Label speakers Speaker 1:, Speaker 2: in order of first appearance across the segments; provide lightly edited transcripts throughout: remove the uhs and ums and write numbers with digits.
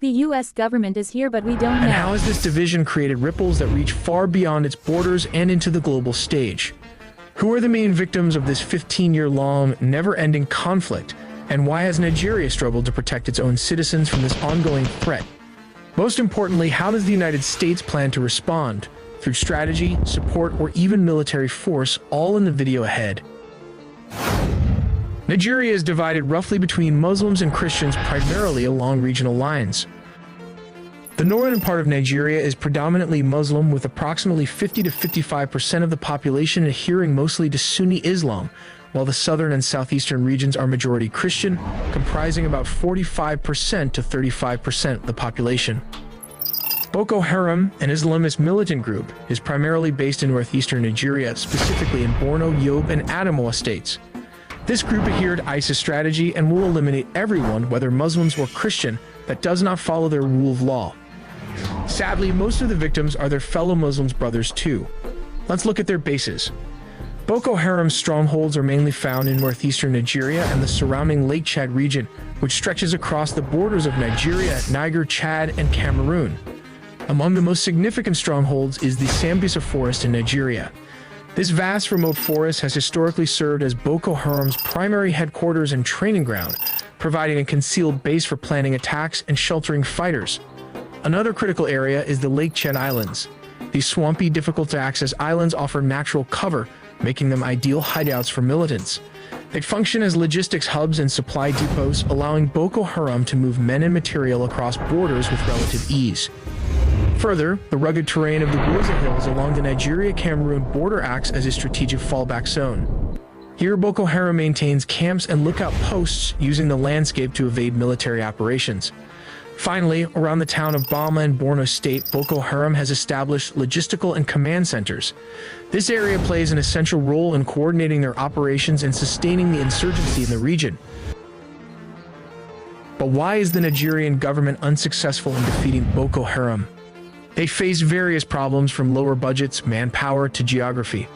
Speaker 1: The US government is here, but we don't know.
Speaker 2: And how has this division created ripples that reach far beyond its borders and into the global stage? Who are the main victims of this 15-year-long, never-ending conflict? And why has Nigeria struggled to protect its own citizens from this ongoing threat? Most importantly, how does the United States plan to respond? Through strategy, support, or even military force, all in the video ahead. Nigeria is divided roughly between Muslims and Christians, primarily along regional lines. The northern part of Nigeria is predominantly Muslim, with approximately 50 to 55% of the population adhering mostly to Sunni Islam, while the southern and southeastern regions are majority Christian, comprising about 45% to 35% of the population. Boko Haram, an Islamist militant group, is primarily based in northeastern Nigeria, specifically in Borno, Yobe, and Adamawa states. This group adhered to ISIS strategy and will eliminate everyone, whether Muslims or Christian, that does not follow their rule of law. Sadly, most of the victims are their fellow Muslims brothers too. Let's look at their bases. Boko Haram's strongholds are mainly found in northeastern Nigeria and the surrounding Lake Chad region, which stretches across the borders of Nigeria, Niger, Chad, and Cameroon. Among the most significant strongholds is the Sambisa Forest in Nigeria. This vast remote forest has historically served as Boko Haram's primary headquarters and training ground, providing a concealed base for planning attacks and sheltering fighters. Another critical area is the Lake Chad Islands. These swampy, difficult-to-access islands offer natural cover, making them ideal hideouts for militants. They function as logistics hubs and supply depots, allowing Boko Haram to move men and material across borders with relative ease. Further, the rugged terrain of the Goza Hills along the Nigeria-Cameroon border acts as a strategic fallback zone. Here, Boko Haram maintains camps and lookout posts, using the landscape to evade military operations. Finally, around the town of Bama in Borno State, Boko Haram has established logistical and command centers. This area plays an essential role in coordinating their operations and sustaining the insurgency in the region. But why is the Nigerian government unsuccessful in defeating Boko Haram? They face various problems, from lower budgets, manpower, to geography.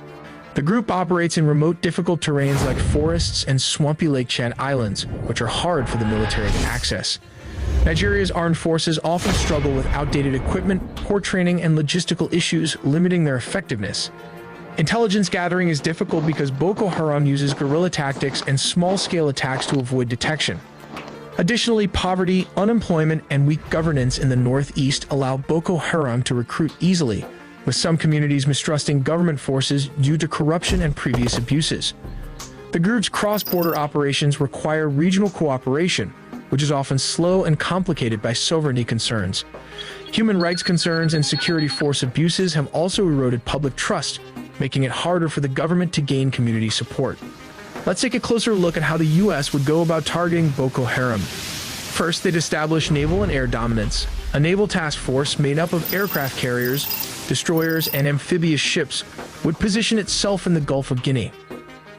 Speaker 2: The group operates in remote, difficult terrains like forests and swampy Lake Chad Islands, which are hard for the military to access. Nigeria's armed forces often struggle with outdated equipment, poor training, and logistical issues, limiting their effectiveness. Intelligence gathering is difficult because Boko Haram uses guerrilla tactics and small-scale attacks to avoid detection. Additionally, poverty, unemployment, and weak governance in the northeast allow Boko Haram to recruit easily, with some communities mistrusting government forces due to corruption and previous abuses. The group's cross-border operations require regional cooperation, which is often slow and complicated by sovereignty concerns. Human rights concerns and security force abuses have also eroded public trust, making it harder for the government to gain community support. Let's take a closer look at how the U.S. would go about targeting Boko Haram. First, they'd establish naval and air dominance. A naval task force made up of aircraft carriers, destroyers, and amphibious ships would position itself in the Gulf of Guinea.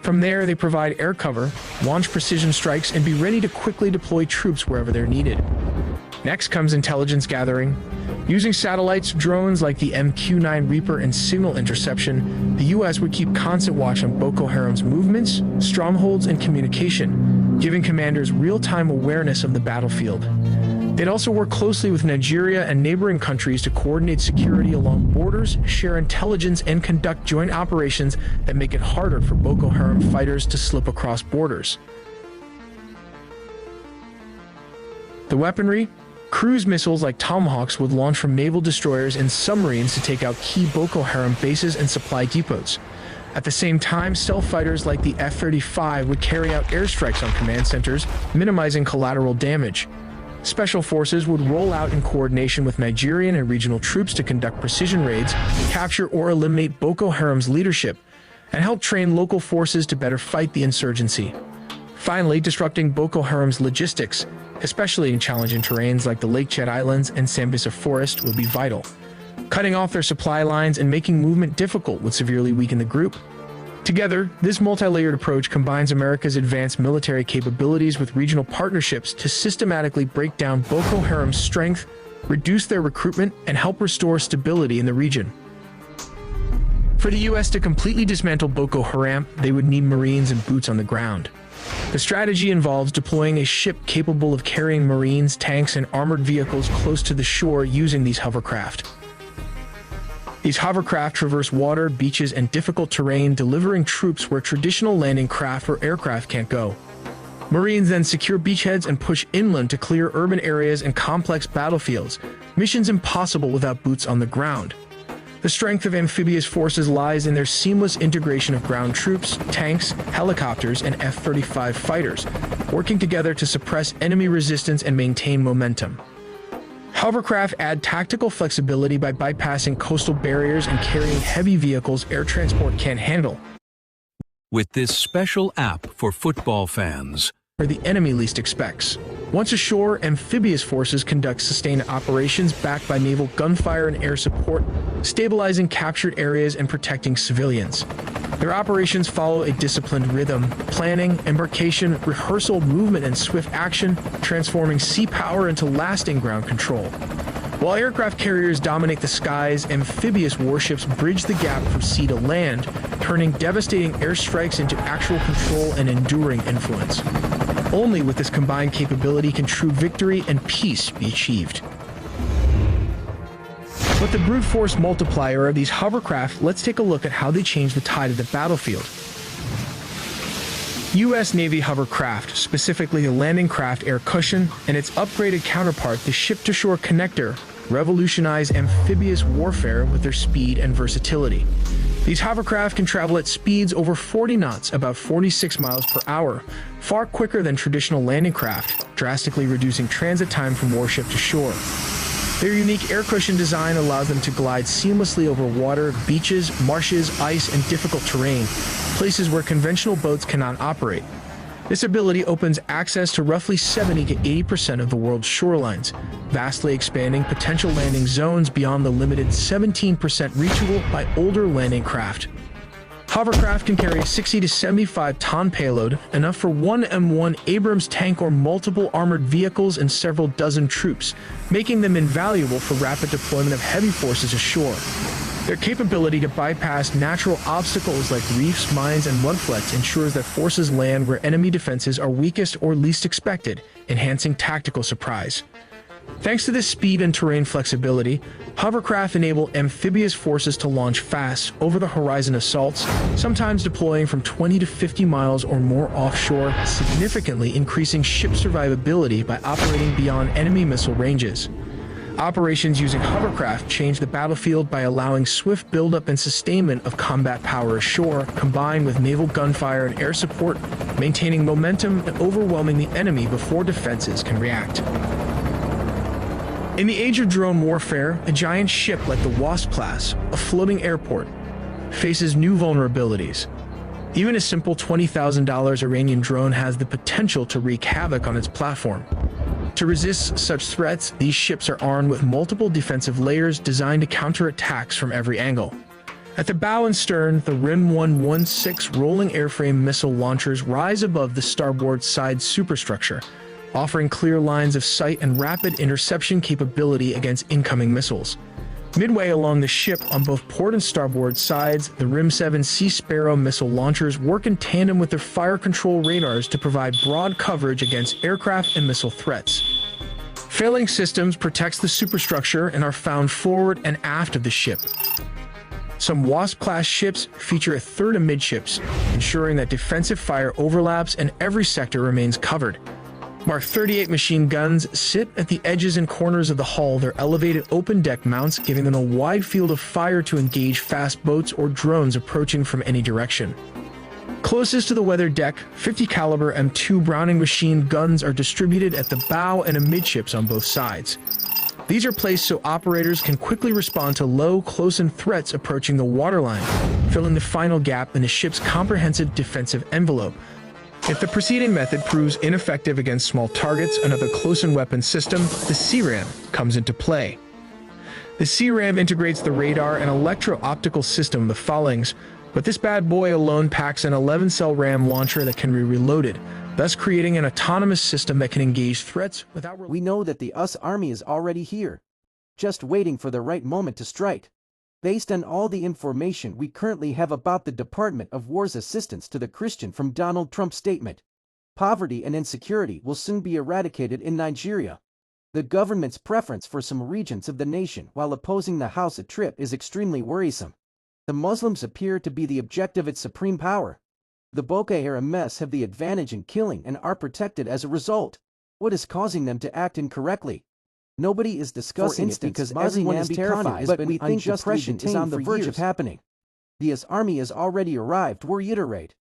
Speaker 2: From there, they provide air cover, launch precision strikes, and be ready to quickly deploy troops wherever they're needed. Next comes intelligence gathering. Using satellites, drones like the MQ-9 Reaper, and signal interception, the U.S. would keep constant watch on Boko Haram's movements, strongholds, and communication, giving commanders real-time awareness of the battlefield. They'd also work closely with Nigeria and neighboring countries to coordinate security along borders, share intelligence, and conduct joint operations that make it harder for Boko Haram fighters to slip across borders. The weaponry? Cruise missiles like Tomahawks would launch from naval destroyers and submarines to take out key Boko Haram bases and supply depots. At the same time, stealth fighters like the F-35 would carry out airstrikes on command centers, minimizing collateral damage. Special forces would roll out in coordination with Nigerian and regional troops to conduct precision raids, capture or eliminate Boko Haram's leadership, and help train local forces to better fight the insurgency. Finally, disrupting Boko Haram's logistics, especially in challenging terrains like the Lake Chad Islands and Sambisa Forest, would be vital. Cutting off their supply lines and making movement difficult would severely weaken the group. Together, this multi-layered approach combines America's advanced military capabilities with regional partnerships to systematically break down Boko Haram's strength, reduce their recruitment, and help restore stability in the region. For the U.S. to completely dismantle Boko Haram, they would need Marines and boots on the ground. The strategy involves deploying a ship capable of carrying Marines, tanks, and armored vehicles close to the shore using these hovercraft. These hovercraft traverse water, beaches, and difficult terrain, delivering troops where traditional landing craft or aircraft can't go. Marines then secure beachheads and push inland to clear urban areas and complex battlefields, missions impossible without boots on the ground. The strength of amphibious forces lies in their seamless integration of ground troops, tanks, helicopters, and F-35 fighters, working together to suppress enemy resistance and maintain momentum. Hovercraft add tactical flexibility by bypassing coastal barriers and carrying heavy vehicles air transport can't handle,
Speaker 3: With this special app for football fans,
Speaker 2: where the enemy least expects. Once ashore, amphibious forces conduct sustained operations backed by naval gunfire and air support, stabilizing captured areas and protecting civilians. Their operations follow a disciplined rhythm: planning, embarkation, rehearsal, movement, and swift action, transforming sea power into lasting ground control. While aircraft carriers dominate the skies, amphibious warships bridge the gap from sea to land, turning devastating airstrikes into actual control and enduring influence. Only with this combined capability can true victory and peace be achieved. With the brute force multiplier of these hovercraft, let's take a look at how they change the tide of the battlefield. U.S. Navy hovercraft, specifically the Landing Craft Air Cushion and its upgraded counterpart, the Ship-to-Shore Connector, revolutionize amphibious warfare with their speed and versatility. These hovercraft can travel at speeds over 40 knots, about 46 miles per hour, far quicker than traditional landing craft, drastically reducing transit time from warship to shore. Their unique air cushion design allows them to glide seamlessly over water, beaches, marshes, ice, and difficult terrain, places where conventional boats cannot operate. This ability opens access to roughly 70 to 80% of the world's shorelines, vastly expanding potential landing zones beyond the limited 17% reachable by older landing craft. Hovercraft can carry a 60 to 75-ton payload, enough for one M1 Abrams tank or multiple armored vehicles and several dozen troops, making them invaluable for rapid deployment of heavy forces ashore. Their capability to bypass natural obstacles like reefs, mines, and mudflats ensures that forces land where enemy defenses are weakest or least expected, enhancing tactical surprise. Thanks to this speed and terrain flexibility, hovercraft enable amphibious forces to launch fast, over-the-horizon assaults, sometimes deploying from 20 to 50 miles or more offshore, significantly increasing ship survivability by operating beyond enemy missile ranges. Operations using hovercraft change the battlefield by allowing swift buildup and sustainment of combat power ashore, combined with naval gunfire and air support, maintaining momentum and overwhelming the enemy before defenses can react. In the age of drone warfare, a giant ship like the Wasp class, a floating airport, faces new vulnerabilities. Even a simple $20,000 Iranian drone has the potential to wreak havoc on its platform. To resist such threats, these ships are armed with multiple defensive layers designed to counter attacks from every angle. At the bow and stern, the RIM 116 rolling airframe missile launchers rise above the starboard side superstructure, offering clear lines of sight and rapid interception capability against incoming missiles. Midway along the ship, on both port and starboard sides, the RIM 7 Sea Sparrow missile launchers work in tandem with their fire control radars to provide broad coverage against aircraft and missile threats. Failing systems protects the superstructure and are found forward and aft of the ship. Some Wasp-class ships feature a third amidships, ensuring that defensive fire overlaps and every sector remains covered. Mark 38 machine guns sit at the edges and corners of the hull, their elevated open deck mounts giving them a wide field of fire to engage fast boats or drones approaching from any direction. Closest to the weather deck, 50 caliber M2 Browning machine guns are distributed at the bow and amidships on both sides. These are placed so operators can quickly respond to low, close-in threats approaching the waterline, filling the final gap in the ship's comprehensive defensive envelope. If the preceding method proves ineffective against small targets, another close-in weapon system, the C-RAM, comes into play. The C-RAM integrates the radar and electro-optical system of the Phalanx, but this bad boy alone packs an 11-cell RAM launcher that can be reloaded, thus creating an autonomous system that can engage threats without...
Speaker 4: We know that the US Army is already here, just waiting for the right moment to strike. Based on all the information we currently have about the Department of War's assistance to the Christian from Donald Trump's statement, Poverty and insecurity will soon be eradicated in Nigeria. The government's preference for some regions of the nation while opposing the Hausa trip is extremely worrisome. The Muslims appear to be the objective of supreme power. The Boko Haram have the advantage in killing and are protected as a result. What is causing them to act incorrectly? Nobody is discussing it because everyone is terrified, but we think depression is on the verge of happening. The US Army has already arrived, we reiterate.